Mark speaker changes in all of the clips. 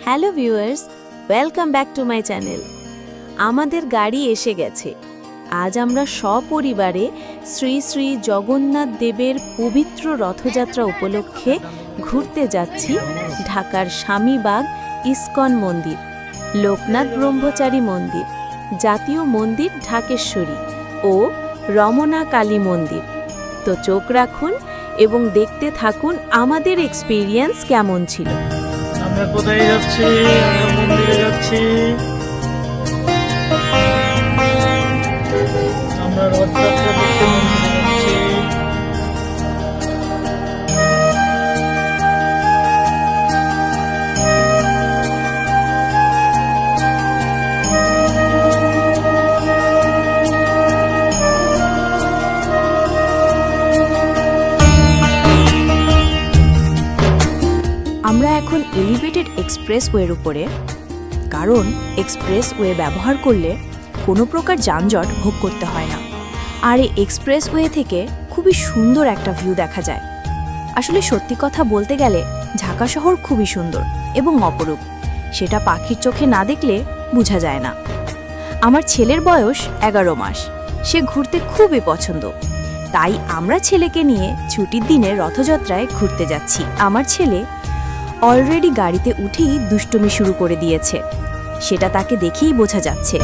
Speaker 1: Hello viewers, welcome back to my channel. আমাদের গাড়ি এসে গেছে। আজ আমরা সপরিবারে শ্রী শ্রী জগন্নাথ দেবের পবিত্র রথযাত্রা উপলক্ষে ঘুরতে যাচ্ছি ঢাকার স্বামীবাগ ইস্কন মন্দির, লোকনাথ ব্রহ্মচারী মন্দির, জাতীয় মন্দির ঢাকেশ্বরী ও রমনা কালী মন্দির। তো চোখ রাখুন এবং দেখতে থাকুন আমাদের এক্সপিরিয়েন্স কেমন ছিল।
Speaker 2: আমরা কোথায় যাচ্ছি? আমরা মন্দিরে যাচ্ছি। আমরা রথযাত্রা দেখতে মন্দিরে যাচ্ছি।
Speaker 1: আমরা এখন এলিভেটেড এক্সপ্রেসওয়ের উপরে, কারণ এক্সপ্রেসওয়ে ব্যবহার করলে কোনো প্রকার যানজট ভোগ করতে হয় না। আর এই এক্সপ্রেসওয়ে থেকে খুবই সুন্দর একটা ভিউ দেখা যায়। আসলে সত্যি কথা বলতে গেলে ঢাকা শহর খুবই সুন্দর এবং অপরূপ, সেটা পাখির চোখে না দেখলে বোঝা যায় না। আমার ছেলের বয়স 11 মাস, সে ঘুরতে খুবই পছন্দ। তাই আমরা ছেলেকে নিয়ে ছুটির দিনে রথযাত্রায় ঘুরতে যাচ্ছি। আমার ছেলে অলরেডি গাড়িতে উঠেই দুষ্টুমি শুরু করে দিয়েছে, সেটা তাকে দেখেই বোঝা যাচ্ছে।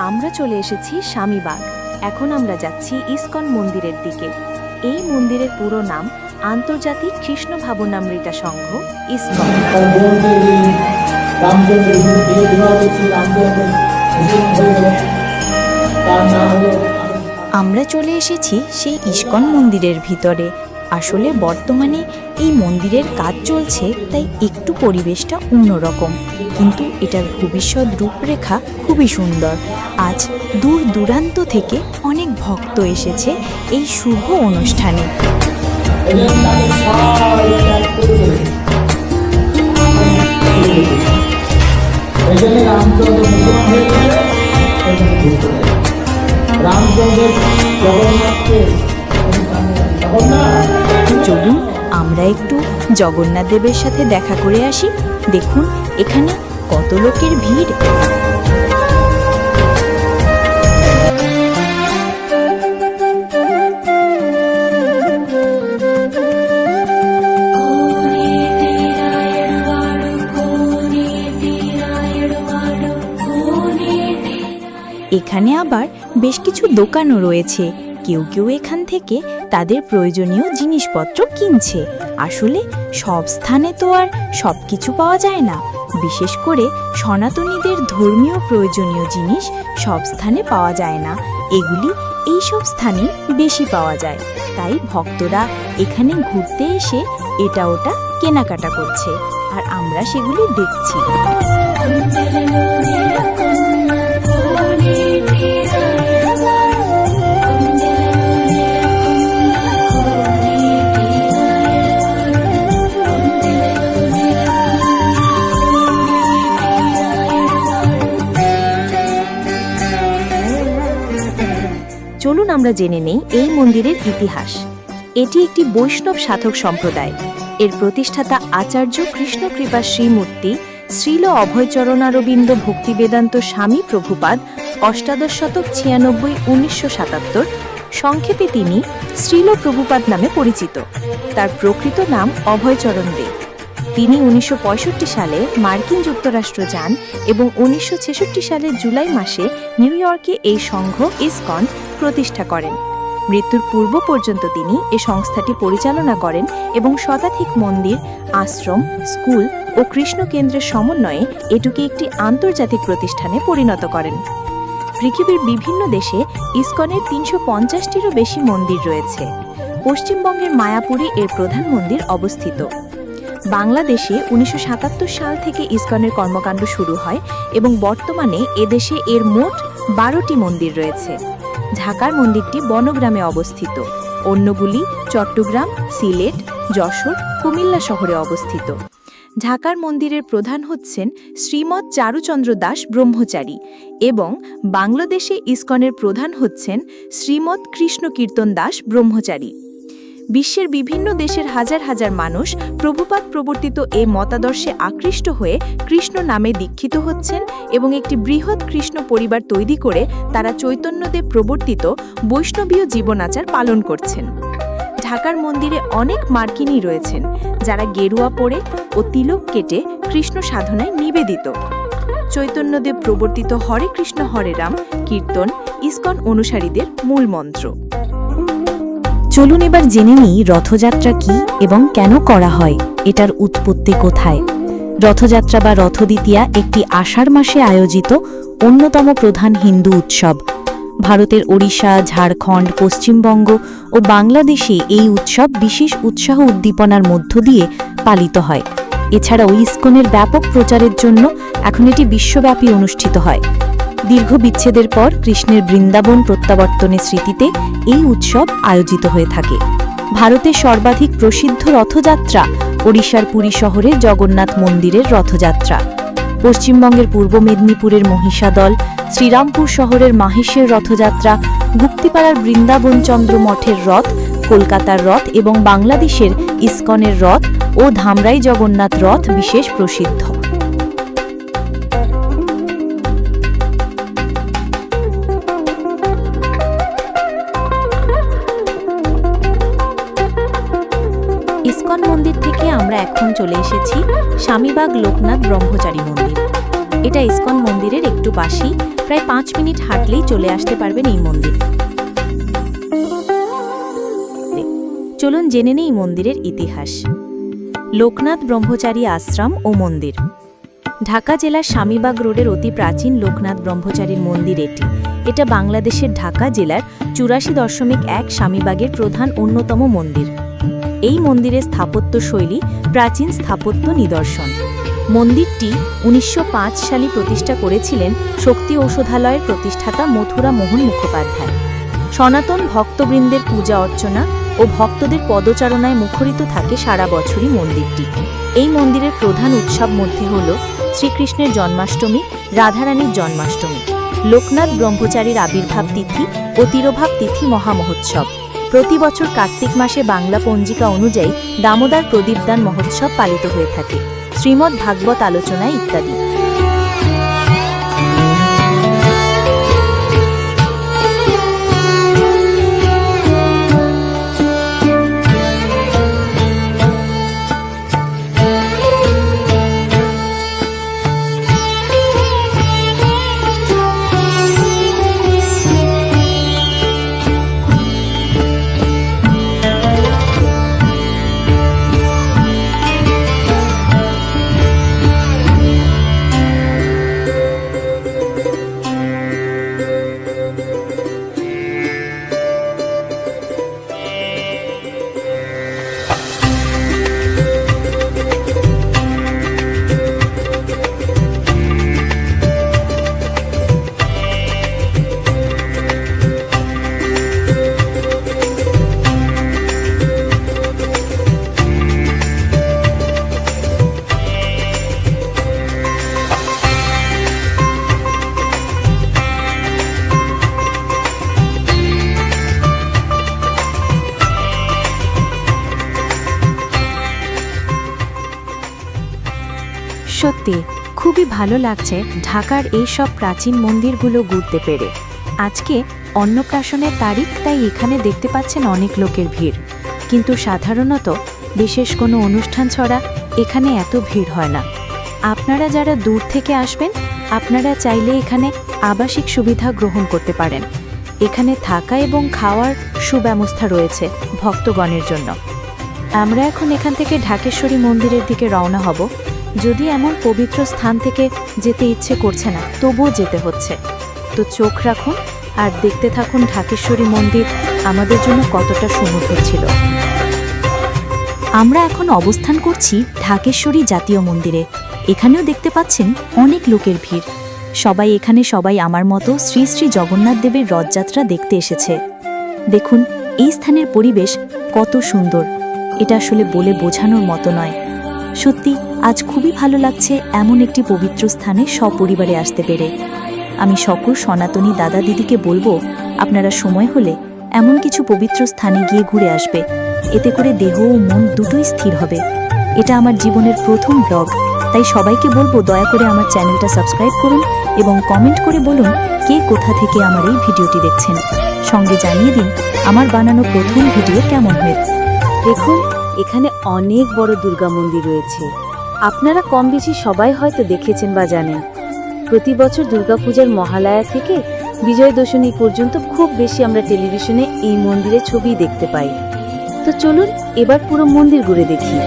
Speaker 1: আমরা চলে এসেছি স্বামীবাগ। এখন আমরা যাচ্ছি ইস্কন মন্দিরের দিকে। এই মন্দিরের পুরো নাম আন্তর্জাতিক কৃষ্ণ ভাবনামৃতা সংঘ ইস্কন। আমরা চলে এসেছি সেই ইস্কন মন্দিরের ভিতরে। আসলে বর্তমানে এই মন্দিরের কাজ চলছে, তাই একটু পরিবেশটা অন্যরকম, কিন্তু এটার ভবিষ্যৎ রূপরেখা খুবই সুন্দর। আজ দূর দূরান্ত থেকে অনেক ভক্ত এসেছে এই শুভ অনুষ্ঠানে। চলুন আমরা একটু জগন্নাথ দেবের সাথে দেখা করে আসি। দেখুন এখানে কত লোকের ভিড়। এখানে আবার বেশ কিছু দোকানও রয়েছে। কেউ কেউ এখান থেকে তাদের প্রয়োজনীয় জিনিসপত্র কিনছে। আসলে সব স্থানে তো আর সব কিছু পাওয়া যায় না, বিশেষ করে সনাতনীদের ধর্মীয় প্রয়োজনীয় জিনিস সব স্থানে পাওয়া যায় না। এগুলি এই সব স্থানে বেশি পাওয়া যায়, তাই ভক্তরা এখানে ঘুরতে এসে এটা ওটা কেনাকাটা করছে, আর আমরা সেগুলি দেখছি। চলুন আমরা জেনে নেই এই মন্দিরের ইতিহাস। এটি একটি বৈষ্ণব সাধক সম্প্রদায়। এর প্রতিষ্ঠাতা আচার্য কৃষ্ণকৃপা শ্রীমূর্তি শ্রীল অভয়চরণারবিন্দ ভক্তিবেদান্ত স্বামী প্রভুপাদ, অষ্টাদশ শতক 96 1977। সংক্ষেপে তিনি শ্রীল প্রভুপাদ নামে পরিচিত। তার প্রকৃত নাম অভয়চরণ দেব। তিনি 1965 সালে মার্কিন যুক্তরাষ্ট্র যান এবং 1966 সালের জুলাই মাসে নিউ ইয়র্কে এই সংঘ ইসকন প্রতিষ্ঠা করেন। মৃত্যুর পূর্ব পর্যন্ত তিনি এ সংস্থাটি পরিচালনা করেন এবং শতাধিক মন্দির, আশ্রম, স্কুল ও কৃষ্ণ কেন্দ্রের সমন্বয়ে এটিকে একটি আন্তর্জাতিক প্রতিষ্ঠানে পরিণত করেন। পৃথিবীর বিভিন্ন দেশে ইসকনের ৩৫০টিরও বেশি মন্দির রয়েছে। পশ্চিমবঙ্গের মায়াপুরে এর প্রধান মন্দির অবস্থিত। বাংলাদেশে ১৯৭৭ সাল থেকে ইসকনের কর্মকাণ্ড শুরু হয় এবং বর্তমানে এদেশে এর মোট ১২টি মন্দির রয়েছে। ঢাকার মন্দিরটি বনগ্রামে অবস্থিত, অন্যগুলি চট্টগ্রাম, সিলেট, যশোর, কুমিল্লা শহরে অবস্থিত। ঢাকার মন্দিরের প্রধান হচ্ছেন শ্রীমৎ চারুচন্দ্র দাস ব্রহ্মচারী এবং বাংলাদেশে ইসকনের প্রধান হচ্ছেন শ্রীমৎ কৃষ্ণ কীর্তন দাস ব্রহ্মচারী। বিশ্বের বিভিন্ন দেশের হাজার হাজার মানুষ প্রভুপাদ প্রবর্তিত এই মতাদর্শে আকৃষ্ট হয়ে কৃষ্ণ নামে দীক্ষিত হচ্ছেন এবং একটি বৃহৎ কৃষ্ণ পরিবার তৈরি করে তারা চৈতন্যদেব প্রবর্তিত বৈষ্ণবীয় জীবনাচার পালন করছেন। ঢাকার মন্দিরে অনেক মার্কিনী রয়েছেন যারা গেরুয়া পরে ও তিলক কেটে কৃষ্ণ সাধনায় নিবেদিত। চৈতন্যদেব প্রবর্তিত হরে কৃষ্ণ হরে রাম কীর্তন ইসকন অনুসারীদের মূল মন্ত্র। চলুন এবার জেনে নিই রথযাত্রা কি এবং কেন করা হয়, এটার উৎপত্তি কোথায়। রথযাত্রা বা রথদ্বিতীয়া একটি আষাঢ় মাসে আয়োজিত অন্যতম প্রধান হিন্দু উৎসব। ভারতের ওড়িশা, ঝাড়খণ্ড, পশ্চিমবঙ্গ ও বাংলাদেশে এই উৎসব বিশেষ উৎসাহ উদ্দীপনার মধ্য দিয়ে পালিত হয়। এছাড়াও ইসকনের ব্যাপক প্রচারের জন্য এখন এটি বিশ্বব্যাপী অনুষ্ঠিত হয়। দীর্ঘ বিচ্ছেদের পর কৃষ্ণের বৃন্দাবন প্রত্যাবর্তনের স্মৃতিতে এই উৎসব আয়োজিত হয়ে থাকে। ভারতের সর্বাধিক প্রসিদ্ধ রথযাত্রা ওড়িশার পুরী শহরের জগন্নাথ মন্দিরের রথযাত্রা। পশ্চিমবঙ্গের পূর্ব মেদিনীপুরের মহিষাদল, শ্রীরামপুর শহরের মাহেশের রথযাত্রা, গুপ্তিপাড়ার বৃন্দাবন চন্দ্র মঠের রথ, কলকাতার রথ এবং বাংলাদেশের ইসকনের রথ ও ধামরাই জগন্নাথ রথ বিশেষ প্রসিদ্ধ। ইসকন মন্দির থেকে আমরা এখন চলে এসেছি স্বামীবাগ লোকনাথ ব্রহ্মচারী মন্দির। এটা ইসকন মন্দিরের একটু পাশেই, প্রায় ৫ মিনিট হাঁটলেই চলে আসতে পারবেন এই মন্দির। চলুন জেনে নেই মন্দিরের ইতিহাস। লোকনাথ ব্রহ্মচারী আশ্রম ও মন্দির। ঢাকা জেলার স্বামীবাগ রোডের অতি প্রাচীন লোকনাথ ব্রহ্মচারীর মন্দির এটি। এটা বাংলাদেশের ঢাকা জেলার ৮৪.১ স্বামীবাগের প্রধান অন্যতম মন্দির। এই মন্দিরের স্থাপত্য শৈলী প্রাচীন স্থাপত্য নিদর্শন। মন্দিরটি ১৯০৫ সালে প্রতিষ্ঠা করেছিলেন শক্তি ঔষধালয়ের প্রতিষ্ঠাতা মথুরা মোহন মুখোপাধ্যায়। সনাতন ভক্তবৃন্দের পূজা অর্চনা ও ভক্তদের পদচারণায় মুখরিত থাকে সারা বছরই মন্দিরটি। এই মন্দিরের প্রধান উৎসব মধ্যে হল শ্রীকৃষ্ণের জন্মাষ্টমী, রাধারানীর জন্মাষ্টমী, লোকনাথ ব্রহ্মচারীর আবির্ভাব তিথি ও তিরোভাব তিথি মহামহোৎসব। প্রতি বছর কার্তিক মাসে বাংলা পঞ্জিকা অনুযায়ী দামোদর প্রদীপদান মহোৎসব পালিত হয়ে থাকে, শ্রীমদ্ ভাগবত আলোচনায় ইত্যাদি। সত্যি খুবই ভালো লাগছে ঢাকার এই সব প্রাচীন মন্দিরগুলো ঘুরতে পেরে। আজকে অন্নপ্রাশনের তারিখ, তাই এখানে দেখতে পাচ্ছেন অনেক লোকের ভিড়, কিন্তু সাধারণত বিশেষ কোনো অনুষ্ঠান ছাড়া এখানে এত ভিড় হয় না। আপনারা যারা দূর থেকে আসবেন, আপনারা চাইলে এখানে আবাসিক সুবিধা গ্রহণ করতে পারেন। এখানে থাকা এবং খাওয়ার সুব্যবস্থা রয়েছে ভক্তগণের জন্য। আমরা এখন এখান থেকে ঢাকেশ্বরী মন্দিরের দিকে রওনা হব। যদি এমন পবিত্র স্থান থেকে যেতে ইচ্ছে করছে না, তবুও যেতে হচ্ছে। তো চোখ রাখুন আর দেখতে থাকুন ঢাকেশ্বরী মন্দির আমাদের জন্য কতটা সুমধুর ছিল। আমরা এখন অবস্থান করছি ঢাকেশ্বরী জাতীয় মন্দিরে। এখানেও দেখতে পাচ্ছেন অনেক লোকের ভিড়। সবাই আমার মতো শ্রী শ্রী জগন্নাথ দেবের রথযাত্রা দেখতে এসেছে। দেখুন এই স্থানের পরিবেশ কত সুন্দর, এটা আসলে বলে বোঝানোর মতো নয়। সত্যি আজ খুবই ভালো লাগছে এমন একটি পবিত্র স্থানে সপরিবারে আসতে পেরে। আমি সকল সনাতনী দাদা দিদিকে বলবো, আপনারা সময় হলে এমন কিছু পবিত্র স্থানে গিয়ে ঘুরে আসবে। এতে করে দেহ ও মন দুটোই স্থির হবে। এটা আমার জীবনের প্রথম ব্লগ, তাই সবাইকে বলবো দয়া করে আমার চ্যানেলটা সাবস্ক্রাইব করুন এবং কমেন্ট করে বলুন কে কোথা থেকে আমার এই ভিডিওটি দেখছেন। সঙ্গে জানিয়ে দিন আমার বানানো প্রথম ভিডিও কেমন হয়েছে। দেখুন এখানে অনেক বড় দুর্গা মন্দির রয়েছে। আপনারা কম বেশি সবাই হয়তো দেখেছেন বা জানেন। প্রতি বছর দুর্গাপূজার মহালয়া থেকে বিজয় দশমী পর্যন্ত খুব বেশি আমরা টেলিভিশনে এই মন্দিরের ছবি দেখতে পাই। তো চলুন এবার পুরো মন্দির ঘুরে দেখি।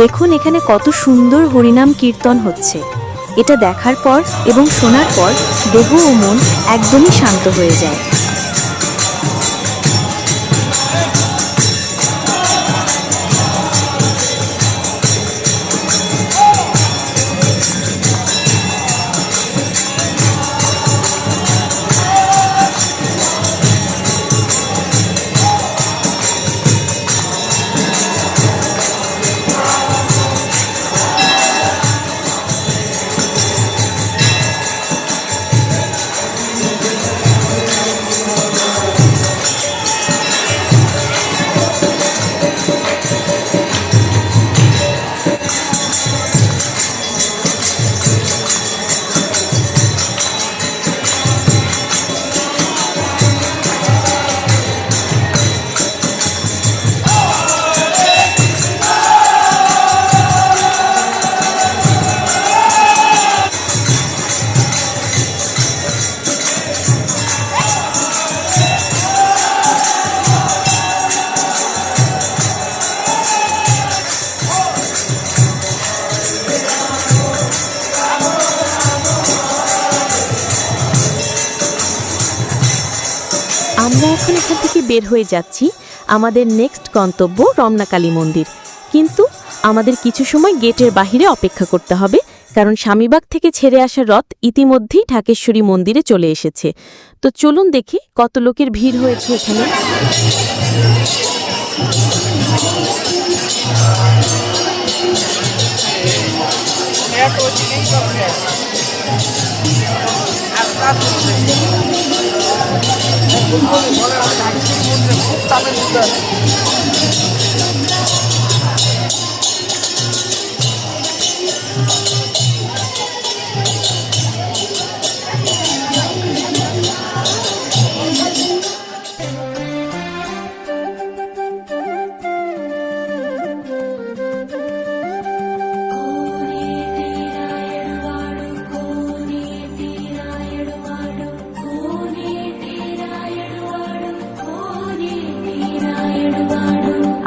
Speaker 1: দেখুন এখানে কত সুন্দর হরিনাম কীর্তন হচ্ছে। এটা দেখার পর এবং শোনার পর দেহ ও মন একদমই শান্ত হয়ে যায়। আমরা এখন এখান থেকে বের হয়ে যাচ্ছি। আমাদের নেক্সট গন্তব্য রমনাকালী মন্দির, কিন্তু আমাদের কিছু সময় গেটের বাহিরে অপেক্ষা করতে হবে, কারণ স্বামীবাগ থেকে ছেড়ে আসা রথ ইতিমধ্যেই ঢাকেশ্বরী মন্দিরে চলে এসেছে। তো চলুন দেখি কত লোকের ভিড় হয়েছে এখানে।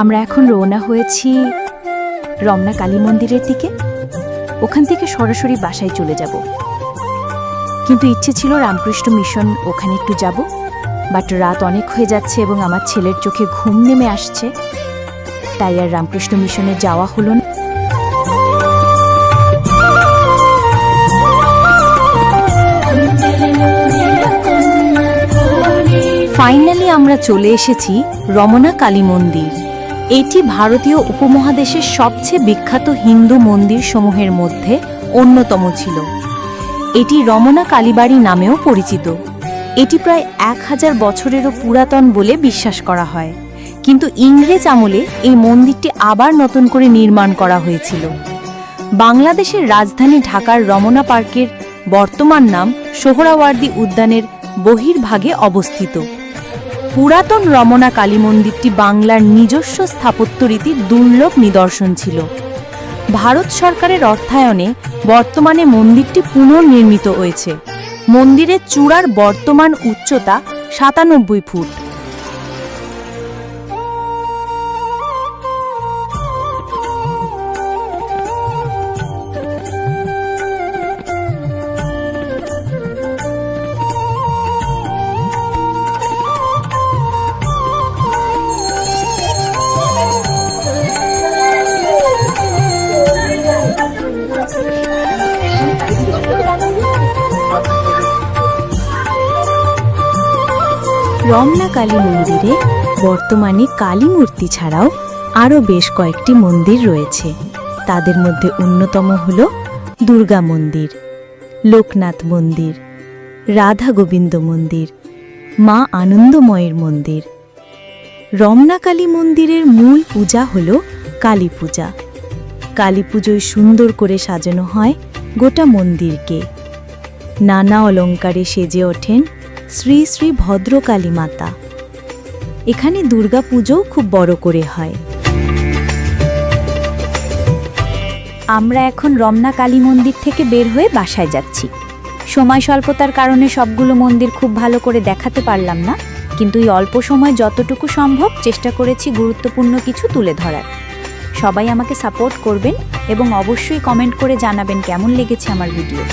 Speaker 1: আমরা এখন রওনা হয়েছি রমনা কালী মন্দিরের দিকে। ওখান থেকে সরাসরি বাসায় চলে যাব। কিন্তু ইচ্ছে ছিল রামকৃষ্ণ মিশন ওখানে একটু যাব, বাট রাত অনেক হয়ে যাচ্ছে এবং আমার ছেলের চোখে ঘুম নেমে আসছে, তাই আর রামকৃষ্ণ মিশনে যাওয়া হলো না। ফাইনালি আমরা চলে এসেছি রমনা কালী মন্দির। এটি ভারতীয় উপমহাদেশের সবচেয়ে বিখ্যাত হিন্দু মন্দির সমূহের মধ্যে অন্যতম ছিল। এটি রমনা কালীবাড়ি নামেও পরিচিত। এটি প্রায় 1000 বছরেরও পুরাতন বলে বিশ্বাস করা হয়, কিন্তু ইংরেজ আমলে এই মন্দিরটি আবার নতুন করে নির্মাণ করা হয়েছিল। বাংলাদেশের রাজধানী ঢাকার রমনা পার্কের বর্তমান নাম সোহরাওয়ার্দী উদ্যানের বহির্ভাগে অবস্থিত। পুরাতন রমনা কালী মন্দিরটি বাংলার নিজস্ব স্থাপত্যরীতির দুর্লভ নিদর্শন ছিল। ভারত সরকারের অর্থায়নে বর্তমানে মন্দিরটি পুনর্নির্মিত হয়েছে। মন্দিরের চূড়ার বর্তমান উচ্চতা 97 ফুট। রমনা কালী মন্দিরে বর্তমানে কালী মূর্তি ছাড়াও আরও বেশ কয়েকটি মন্দির রয়েছে। তাদের মধ্যে অন্যতম হল দুর্গা মন্দির, লোকনাথ মন্দির, রাধা গোবিন্দ মন্দির, মা আনন্দময়ের মন্দির। রমনা কালী মন্দিরের মূল পূজা হল কালী পূজা। কালী পুজোয় সুন্দর করে সাজানো হয় গোটা মন্দিরকে। নানা অলঙ্কারে সেজে ওঠেন শ্রী শ্রী ভদ্রকালী মাতা। এখানে দুর্গা পুজোও খুব বড় করে হয়। আমরা এখন রমনা কালী মন্দির থেকে বের হয়ে বাসায় যাচ্ছি। সময় স্বল্পতার কারণে সবগুলো মন্দির খুব ভালো করে দেখাতে পারলাম না, কিন্তু এই অল্প সময় যতটুকু সম্ভব চেষ্টা করেছি গুরুত্বপূর্ণ কিছু তুলে ধরার। সবাই আমাকে সাপোর্ট করবেন এবং অবশ্যই কমেন্ট করে জানাবেন কেমন লেগেছে আমার ভিডিও।